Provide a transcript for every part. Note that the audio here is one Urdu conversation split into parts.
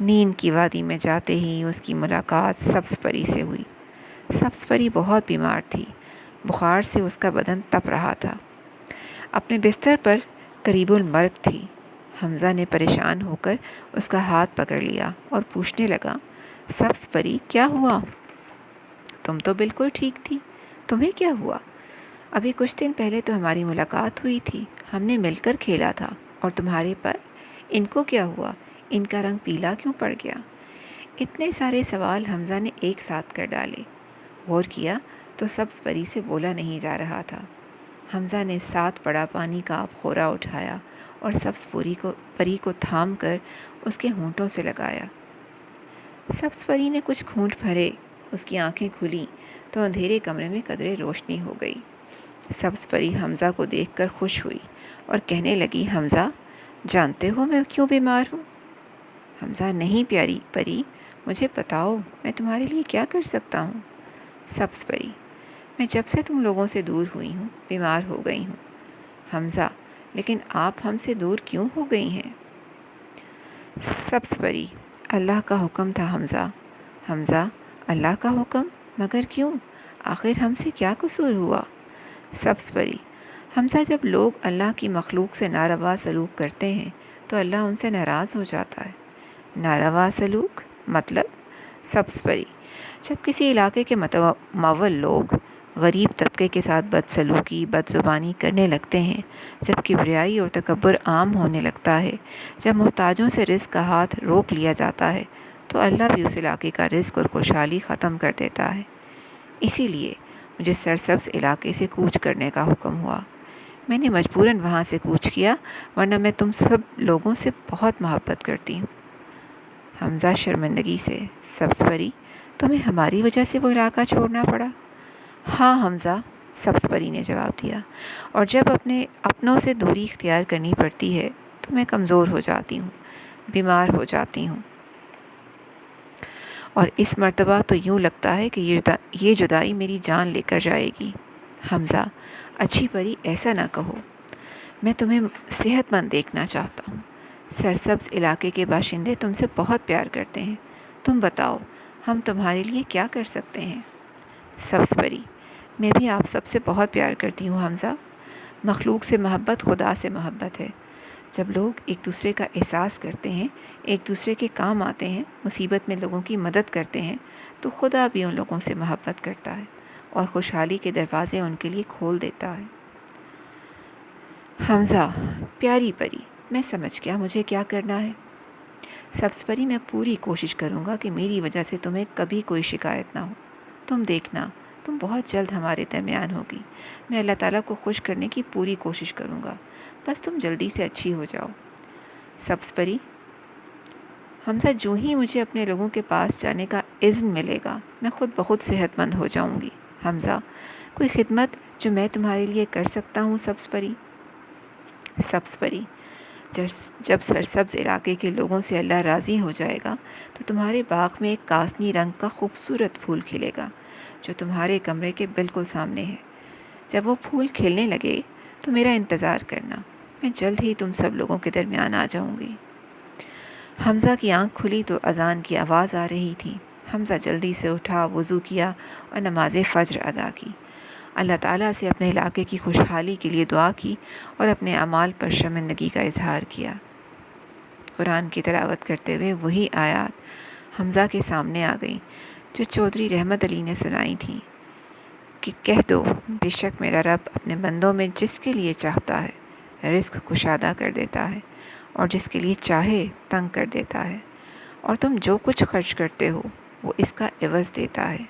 نیند کی وادی میں جاتے ہی اس کی ملاقات سبز پری سے ہوئی۔ سبز پری بہت بیمار تھی، بخار سے اس کا بدن تپ رہا تھا، اپنے بستر پر قریب المرگ تھی۔ حمزہ نے پریشان ہو کر اس کا ہاتھ پکڑ لیا اور پوچھنے لگا، سبز پری کیا ہوا؟ تم تو بالکل ٹھیک تھی، تمہیں کیا ہوا؟ ابھی کچھ دن پہلے تو ہماری ملاقات ہوئی تھی، ہم نے مل کر کھیلا تھا، اور تمہارے پر ان کو کیا ہوا؟ ان کا رنگ پیلا کیوں پڑ گیا؟ اتنے سارے سوال حمزہ نے ایک ساتھ کر ڈالے۔ غور کیا تو سبز پری سے بولا نہیں جا رہا تھا۔ حمزہ نے 7 بڑا پانی کا آب خورا اٹھایا اور سبز پری کو تھام کر اس کے ہونٹوں سے لگایا۔ سبز پری نے کچھ گھونٹ بھرے، اس کی آنکھیں کھلیں تو اندھیرے کمرے میں قدرے روشنی ہو گئی۔ سبز پری حمزہ کو دیکھ کر خوش ہوئی اور کہنے لگی، حمزہ جانتے ہو میں کیوں بیمار ہوں؟ حمزہ، نہیں پیاری پری، مجھے بتاؤ میں تمہارے لیے کیا کر سکتا ہوں؟ سبز پری، میں جب سے تم لوگوں سے دور ہوئی ہوں بیمار ہو گئی ہوں۔ حمزہ، لیکن آپ ہم سے دور کیوں ہو گئی ہیں؟ سبز پری، اللہ کا حکم تھا حمزہ۔ حمزہ، اللہ کا حکم؟ مگر کیوں؟ آخر ہم سے کیا قصور ہوا؟ سبز پری، حمزہ جب لوگ اللہ کی مخلوق سے ناروا سلوک کرتے ہیں تو اللہ ان سے ناراض ہو جاتا ہے۔ ناروا سلوک مطلب؟ سبز پری، جب کسی علاقے کے متمول لوگ غریب طبقے کے ساتھ بدسلوکی، بد زبانی کرنے لگتے ہیں، جب کبریائی اور تکبر عام ہونے لگتا ہے، جب محتاجوں سے رزق کا ہاتھ روک لیا جاتا ہے تو اللہ بھی اس علاقے کا رزق اور خوشحالی ختم کر دیتا ہے۔ اسی لیے مجھے سرسبز علاقے سے کوچ کرنے کا حکم ہوا۔ میں نے مجبوراً وہاں سے کوچ کیا، ورنہ میں تم سب لوگوں سے بہت محبت کرتی ہوں۔ حمزہ شرمندگی سے، سبز پری، تمہیں ہماری وجہ سے وہ علاقہ چھوڑنا پڑا؟ ہاں حمزہ، سبز پری نے جواب دیا، اور جب اپنے اپنوں سے دوری اختیار کرنی پڑتی ہے تو میں کمزور ہو جاتی ہوں، بیمار ہو جاتی ہوں، اور اس مرتبہ تو یوں لگتا ہے کہ یہ جدائی میری جان لے کر جائے گی۔ حمزہ، اچھی پری ایسا نہ کہو، میں تمہیں صحت مند دیکھنا چاہتا ہوں۔ سرسبز علاقے کے باشندے تم سے بہت پیار کرتے ہیں، تم بتاؤ ہم تمہارے لیے کیا کر سکتے ہیں؟ سبز پری، میں بھی آپ سب سے بہت پیار کرتی ہوں حمزہ۔ مخلوق سے محبت خدا سے محبت ہے۔ جب لوگ ایک دوسرے کا احساس کرتے ہیں، ایک دوسرے کے کام آتے ہیں، مصیبت میں لوگوں کی مدد کرتے ہیں، تو خدا بھی ان لوگوں سے محبت کرتا ہے اور خوشحالی کے دروازے ان کے لیے کھول دیتا ہے۔ حمزہ، پیاری پری، میں سمجھ گیا مجھے کیا کرنا ہے۔ سبز پری، میں پوری کوشش کروں گا کہ میری وجہ سے تمہیں کبھی کوئی شکایت نہ ہو۔ تم دیکھنا، تم بہت جلد ہمارے درمیان ہوگی۔ میں اللہ تعالیٰ کو خوش کرنے کی پوری کوشش کروں گا، بس تم جلدی سے اچھی ہو جاؤ۔ سبز پری، حمزہ، جو ہی مجھے اپنے لوگوں کے پاس جانے کا اذن ملے گا میں خود بخود صحت مند ہو جاؤں گی۔ حمزہ، کوئی خدمت جو میں تمہارے لیے کر سکتا ہوں سبز پری؟ سبز پری، جب سرسبز علاقے کے لوگوں سے اللہ راضی ہو جائے گا تو تمہارے باغ میں ایک کاسنی رنگ کا خوبصورت پھول کھلے گا جو تمہارے کمرے کے بالکل سامنے ہے۔ جب وہ پھول کھلنے لگے تو میرا انتظار کرنا، میں جلد ہی تم سب لوگوں کے درمیان آ جاؤں گی۔ حمزہ کی آنکھ کھلی تو اذان کی آواز آ رہی تھی۔ حمزہ جلدی سے اٹھا، وضو کیا اور نماز فجر ادا کی۔ اللہ تعالیٰ سے اپنے علاقے کی خوشحالی کے لیے دعا کی اور اپنے اعمال پر شرمندگی کا اظہار کیا۔ قرآن کی تلاوت کرتے ہوئے وہی آیات حمزہ کے سامنے آ گئیں جو چودھری رحمت علی نے سنائی تھیں کہ کہہ دو، بے شک میرا رب اپنے بندوں میں جس کے لیے چاہتا ہے رزق کشادہ کر دیتا ہے اور جس کے لیے چاہے تنگ کر دیتا ہے، اور تم جو کچھ خرچ کرتے ہو وہ اس کا عوض دیتا ہے،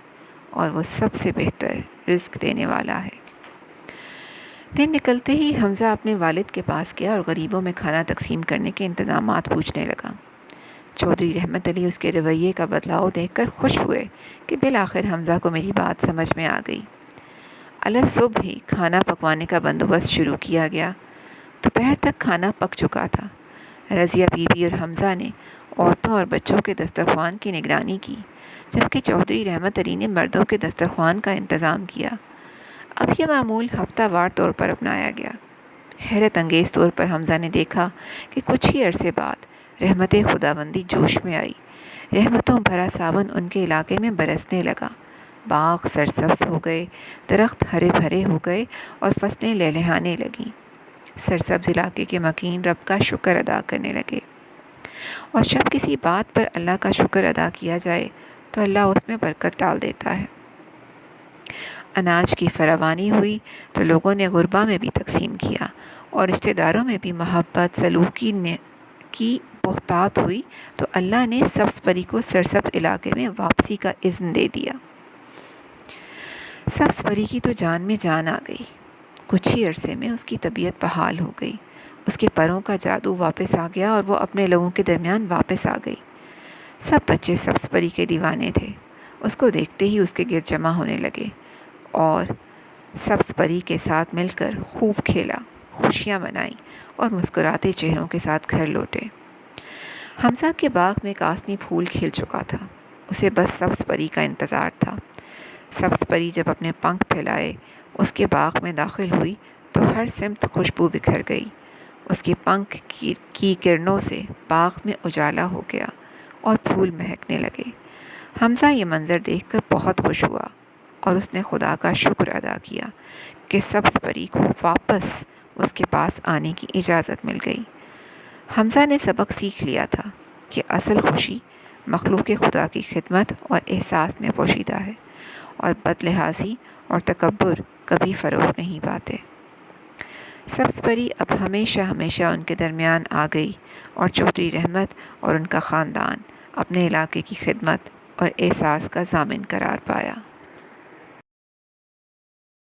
اور وہ سب سے بہتر رزق دینے والا ہے۔ دن نکلتے ہی حمزہ اپنے والد کے پاس گیا اور غریبوں میں کھانا تقسیم کرنے کے انتظامات پوچھنے لگا۔ چودھری رحمت علی اس کے رویے کا بدلاؤ دیکھ کر خوش ہوئے کہ بالآخر حمزہ کو میری بات سمجھ میں آ گئی۔ صبح ہی کھانا پکوانے کا بندوبست شروع کیا گیا۔ دوپہر تک کھانا پک چکا تھا۔ رضیہ بی بی اور حمزہ نے عورتوں اور بچوں کے دسترخوان کی نگرانی کی، جبکہ چودھری رحمت علی نے مردوں کے دسترخوان کا انتظام کیا۔ اب یہ معمول ہفتہ وار طور پر اپنایا گیا۔ حیرت انگیز طور پر حمزہ نے دیکھا کہ کچھ ہی عرصے بعد رحمت خداوندی جوش میں آئی رحمتوں بھرا ساون ان کے علاقے میں برسنے لگا۔ باغ سرسبز ہو گئے، درخت ہرے بھرے ہو گئے اور فصلیں لہلہانے لگیں۔ سرسبز علاقے کے مکین رب کا شکر ادا کرنے لگے، اور جب کسی بات پر اللہ کا شکر ادا کیا جائے تو اللہ اس میں برکت ڈال دیتا ہے۔ اناج کی فراوانی ہوئی تو لوگوں نے غربا میں بھی تقسیم کیا، اور رشتہ داروں میں بھی محبت سلوک کی بہتات ہوئی تو اللہ نے سبز پری کو سرسبز علاقے میں واپسی کا اذن دے دیا۔ سبز پری کی تو جان میں جان آ گئی۔ کچھ ہی عرصے میں اس کی طبیعت بحال ہو گئی، اس کے پروں کا جادو واپس آ گیا اور وہ اپنے لوگوں کے درمیان واپس آ گئی۔ سب بچے سبز پری کے دیوانے تھے، اس کو دیکھتے ہی اس کے گرد جمع ہونے لگے اور سبز پری کے ساتھ مل کر خوب کھیلا، خوشیاں منائیں اور مسکراتے چہروں کے ساتھ گھر لوٹے۔ حمزہ کے باغ میں کاسنی پھول کھل چکا تھا، اسے بس سبز پری کا انتظار تھا۔ سبز پری جب اپنے پنکھ پھیلائے اس کے باغ میں داخل ہوئی تو ہر سمت خوشبو بکھر گئی۔ اس کے پنکھ کی کرنوں سے باغ میں اجالا ہو گیا اور پھول مہکنے لگے۔ حمزہ یہ منظر دیکھ کر بہت خوش ہوا اور اس نے خدا کا شکر ادا کیا کہ سبز پری کو واپس اس کے پاس آنے کی اجازت مل گئی۔ حمزہ نے سبق سیکھ لیا تھا کہ اصل خوشی مخلوق خدا کی خدمت اور احساس میں پوشیدہ ہے، اور بد لحاظی اور تکبر کبھی فروغ نہیں پاتے۔ سبز پری اب ہمیشہ ہمیشہ ان کے درمیان آ گئی اور چودھری رحمت اور ان کا خاندان اپنے علاقے کی خدمت اور احساس کا ضامن قرار پایا۔